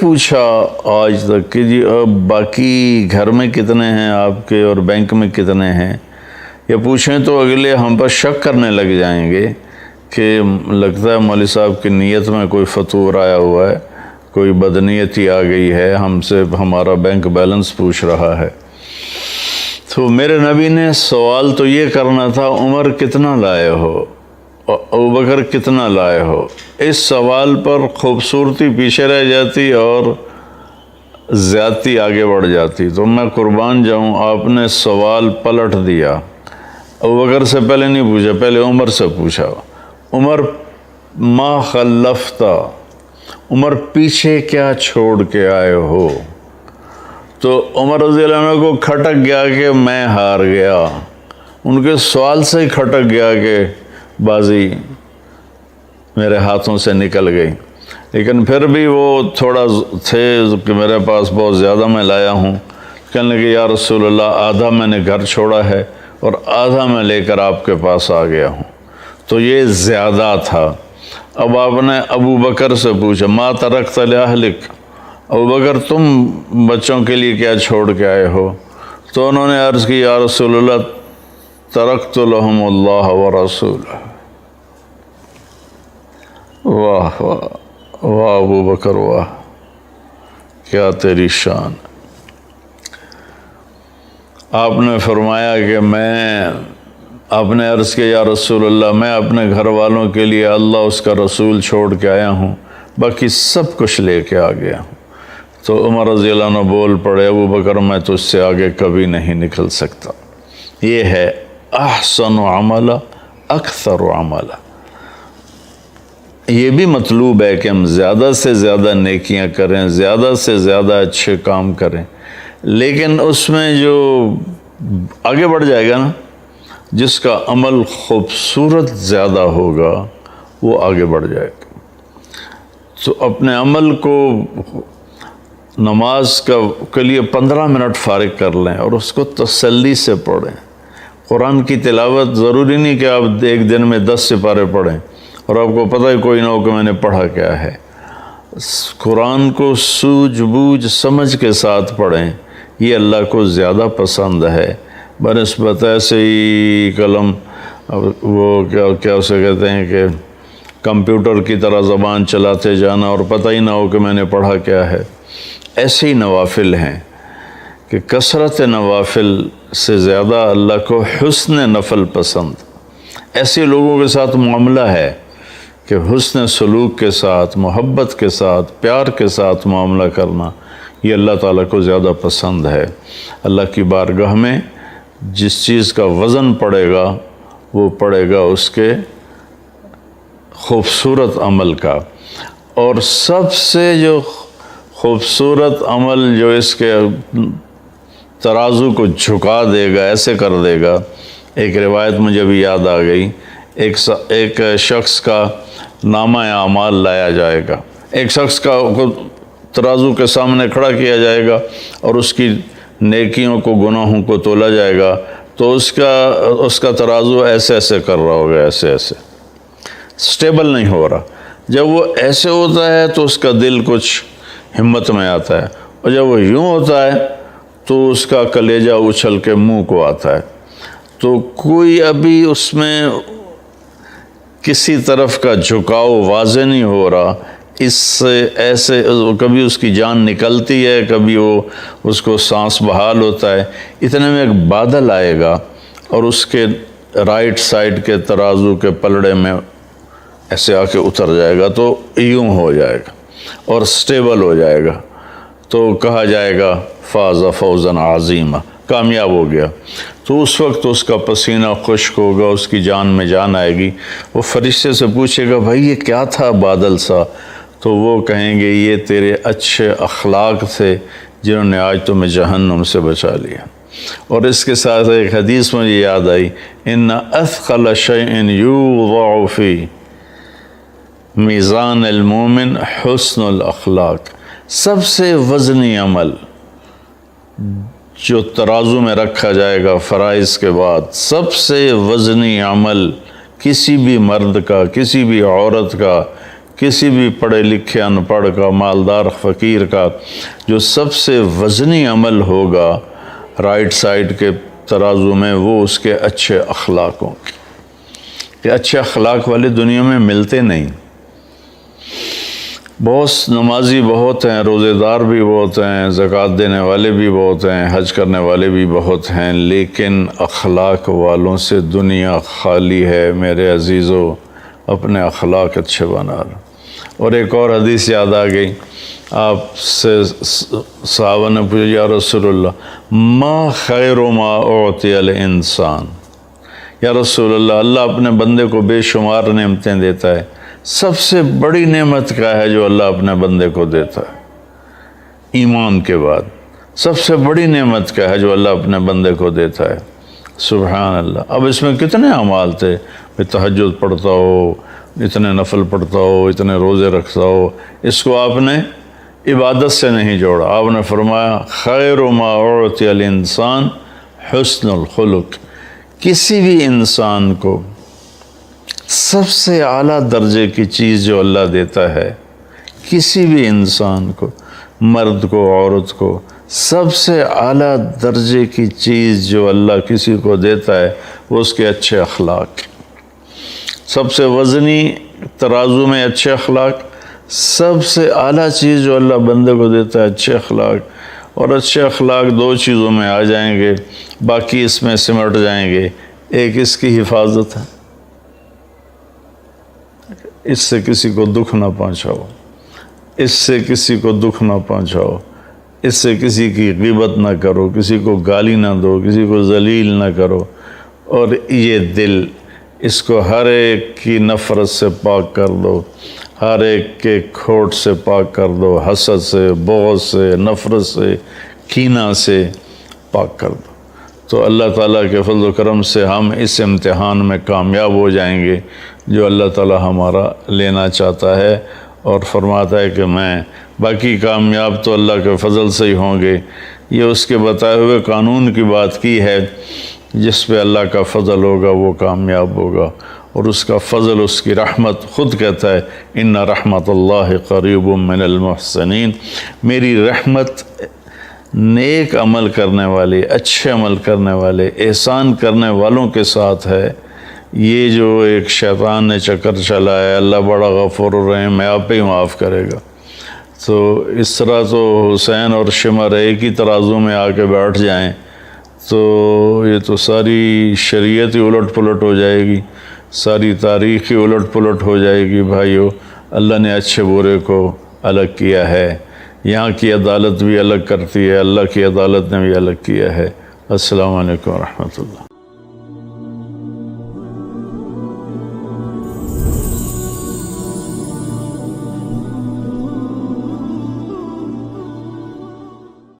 پوچھا آج تک کہ جی اب باقی گھر میں کتنے ہیں آپ کے اور بینک میں کتنے ہیں، یا پوچھیں تو اگلے ہم پر شک کرنے لگ جائیں گے کہ لگتا ہے مولوی صاحب کی نیت میں کوئی فتور آیا ہوا ہے، کوئی بدنیتی آ گئی ہے، ہم سے ہمارا بینک بیلنس پوچھ رہا ہے۔ تو میرے نبی نے سوال تو یہ کرنا تھا عمر کتنا لائے ہو، ابوبکر کتنا لائے ہو۔ اس سوال پر خوبصورتی پیچھے رہ جاتی اور زیادتی آگے بڑھ جاتی۔ تو میں قربان جاؤں، آپ نے سوال پلٹ دیا، ابوبکر سے پہلے نہیں پوچھا، پہلے عمر سے پوچھا۔ عمر ما خلفتا، عمر پیچھے کیا چھوڑ کے آئے ہو؟ تو عمر رضی اللہ عنہ کو کھٹک گیا کہ میں ہار گیا، ان کے سوال سے ہی کھٹک گیا کہ بازی میرے ہاتھوں سے نکل گئی۔ لیکن پھر بھی وہ تھوڑا تھے کہ میرے پاس بہت زیادہ میں لایا ہوں، کہنے لگے یا رسول اللہ آدھا میں نے گھر چھوڑا ہے اور آدھا میں لے کر آپ کے پاس آ گیا ہوں۔ تو یہ زیادہ تھا۔ اب آپ نے ابو بکر سے پوچھا ما ترکت لأہلک، ابو بکر تم بچوں کے لیے کیا چھوڑ کے آئے ہو؟ تو انہوں نے عرض کی یا رسول اللہ ترکت لہم اللہ ورسولہ۔ واہ واہ واہ ابو بکر واہ، کیا تیری شان۔ آپ نے فرمایا کہ آپ نے عرض کیا یا رسول اللہ میں اپنے گھر والوں کے لیے اللہ اس کا رسول چھوڑ کے آیا ہوں، باقی سب کچھ لے کے آ گیا ہوں۔ تو عمر رضی اللہ عنہ بول پڑے ابو بکر میں تو اس سے آگے کبھی نہیں نکل سکتا۔ یہ ہے احسن عملا اکثر عملا۔ یہ بھی مطلوب ہے کہ ہم زیادہ سے زیادہ نیکیاں کریں، زیادہ سے زیادہ اچھے کام کریں، لیکن اس میں جو آگے بڑھ جائے گا نا، جس کا عمل خوبصورت زیادہ ہوگا وہ آگے بڑھ جائے گا۔ تو اپنے عمل کو نماز کے لیے 15 منٹ فارغ کر لیں اور اس کو تسلی سے پڑھیں۔ قرآن کی تلاوت ضروری نہیں کہ آپ ایک دن میں 10 سپارے پڑھیں اور آپ کو پتہ ہی کوئی نہ ہو کہ میں نے پڑھا کیا ہے۔ قرآن کو سوجھ بوجھ سمجھ کے ساتھ پڑھیں، یہ اللہ کو زیادہ پسند ہے بنسبت ایسے ہی قلم وہ کیا اسے کہتے ہیں کہ کمپیوٹر کی طرح زبان چلاتے جانا اور پتہ ہی نہ ہو کہ میں نے پڑھا کیا ہے۔ ایسے ہی نوافل ہیں کہ کثرت نوافل سے زیادہ اللہ کو حسن نفل پسند۔ ایسے لوگوں کے ساتھ معاملہ ہے کہ حسن سلوک کے ساتھ، محبت کے ساتھ، پیار کے ساتھ معاملہ کرنا یہ اللہ تعالیٰ کو زیادہ پسند ہے۔ اللہ کی بارگاہ میں جس چیز کا وزن پڑے گا وہ پڑے گا اس کے خوبصورت عمل کا۔ اور سب سے جو خوبصورت عمل جو اس کے ترازو کو جھکا دے گا، ایسے کر دے گا، ایک روایت مجھے بھی یاد آ گئی، ایک شخص کا نامہ اعمال لایا جائے گا، ایک شخص کا ترازو کے سامنے کھڑا کیا جائے گا اور اس کی نیکیوں کو گناہوں کو تولا جائے گا، تو اس کا ترازو ایسے ایسے کر رہا ہوگا، ایسے ایسے سٹیبل نہیں ہو رہا۔ جب وہ ایسے ہوتا ہے تو اس کا دل کچھ ہمت میں آتا ہے، اور جب وہ یوں ہوتا ہے تو اس کا کلیجہ اچھل کے منہ کو آتا ہے۔ تو کوئی ابھی اس میں کسی طرف کا جھکاؤ واضح نہیں ہو رہا، اس سے ایسے کبھی اس کی جان نکلتی ہے، کبھی اس کو سانس بحال ہوتا ہے۔ اتنے میں ایک بادل آئے گا اور اس کے رائٹ سائڈ کے ترازو کے پلڑے میں ایسے آ کے اتر جائے گا، تو یوں ہو جائے گا اور سٹیبل ہو جائے گا، تو کہا جائے گا فاز فوزا عظیما، کامیاب ہو گیا۔ تو اس وقت اس کا پسینہ خشک ہوگا، اس کی جان میں جان آئے گی۔ وہ فرشتے سے پوچھے گا بھائی یہ کیا تھا بادل سا؟ تو وہ کہیں گے یہ تیرے اچھے اخلاق تھے جنہوں نے آج تمہیں جہنم سے بچا لیا۔ اور اس کے ساتھ ایک حدیث مجھے یاد آئی، ان اثقل شیء یوضع فی میزان المومن حسن الاخلاق، سب سے وزنی عمل جو ترازو میں رکھا جائے گا فرائض کے بعد، سب سے وزنی عمل کسی بھی مرد کا، کسی بھی عورت کا، کسی بھی پڑھے لکھے ان پڑھ کا، مالدار فقیر کا، جو سب سے وزنی عمل ہوگا رائٹ سائڈ کے ترازو میں، وہ اس کے اچھے اخلاقوں کی، کہ اچھے اخلاق والے دنیا میں ملتے نہیں۔ بہت نمازی بہت ہیں، روزے دار بھی بہت ہیں، زکوٰۃ دینے والے بھی بہت ہیں، حج کرنے والے بھی بہت ہیں، لیکن اخلاق والوں سے دنیا خالی ہے۔ میرے عزیزو، اپنے اخلاق اچھے بنا لو۔ اور ایک اور حدیث یاد آ گئی، آپ سے صحابہ نے پوچھا یا رسول اللہ ما خیر ما اعطی الانسان، یا رسول اللہ، اللہ اپنے بندے کو بے شمار نعمتیں دیتا ہے، سب سے بڑی نعمت کیا ہے جو اللہ اپنے بندے کو دیتا ہے؟ ایمان کے بعد سب سے بڑی نعمت کیا ہے جو اللہ اپنے بندے کو دیتا ہے؟ سبحان اللہ۔ اب اس میں کتنے اعمال تھے، تہجد پڑھتا ہو، اتنے نفل پڑھتا ہو، اتنے روزے رکھتا ہو، اس کو آپ نے عبادت سے نہیں جوڑا۔ آپ نے فرمایا خیر ما اعطی الانسان حسن الخلق، کسی بھی انسان کو سب سے اعلیٰ درجے کی چیز جو اللہ دیتا ہے، کسی بھی انسان کو، مرد کو، عورت کو، سب سے اعلیٰ درجے کی چیز جو اللہ کسی کو دیتا ہے وہ اس کے اچھے اخلاق۔ سب سے وزنی ترازو میں اچھے اخلاق، سب سے اعلیٰ چیز جو اللہ بندے کو دیتا ہے اچھے اخلاق۔ اور اچھے اخلاق دو چیزوں میں آ جائیں گے، باقی اس میں سمٹ جائیں گے۔ ایک اس کی حفاظت ہے، اس سے کسی کو دکھ نہ پہنچاؤ، اس سے کسی کو دکھ نہ پہنچاؤ، اس سے کسی کی غیبت نہ کرو، کسی کو گالی نہ دو، کسی کو ذلیل نہ کرو۔ اور یہ دل، اس کو ہر ایک کی نفرت سے پاک کر دو، ہر ایک کے کھوٹ سے پاک کر دو، حسد سے، بغض سے، نفرت سے، کینہ سے پاک کر دو۔ تو اللہ تعالیٰ کے فضل و کرم سے ہم اس امتحان میں کامیاب ہو جائیں گے جو اللہ تعالیٰ ہمارا لینا چاہتا ہے، اور فرماتا ہے کہ میں باقی کامیاب تو اللہ کے فضل سے ہی ہوں گے۔ یہ اس کے بتائے ہوئے قانون کی بات کی ہے، جس پہ اللہ کا فضل ہوگا وہ کامیاب ہوگا، اور اس کا فضل، اس کی رحمت، خود کہتا ہے ان رحمت اللہ قریب من المحسنین، میری رحمت نیک عمل کرنے والے، اچھے عمل کرنے والے، احسان کرنے والوں کے ساتھ ہے۔ یہ جو ایک شیطان نے چکر چلایا، اللہ بڑا غفور الرحیم، میں آپ ہی معاف کرے گا، تو اس طرح تو حسین اور شمر ایک ہی ترازو میں آ کے بیٹھ جائیں تو یہ تو ساری شریعت ہی الٹ پلٹ ہو جائے گی، ساری تاریخ ہی الٹ پلٹ ہو جائے گی۔ بھائیو، اللہ نے اچھے برے کو الگ کیا ہے، یہاں کی عدالت بھی الگ کرتی ہے، اللہ کی عدالت نے بھی الگ کیا ہے۔ السلام علیکم ورحمۃ اللہ۔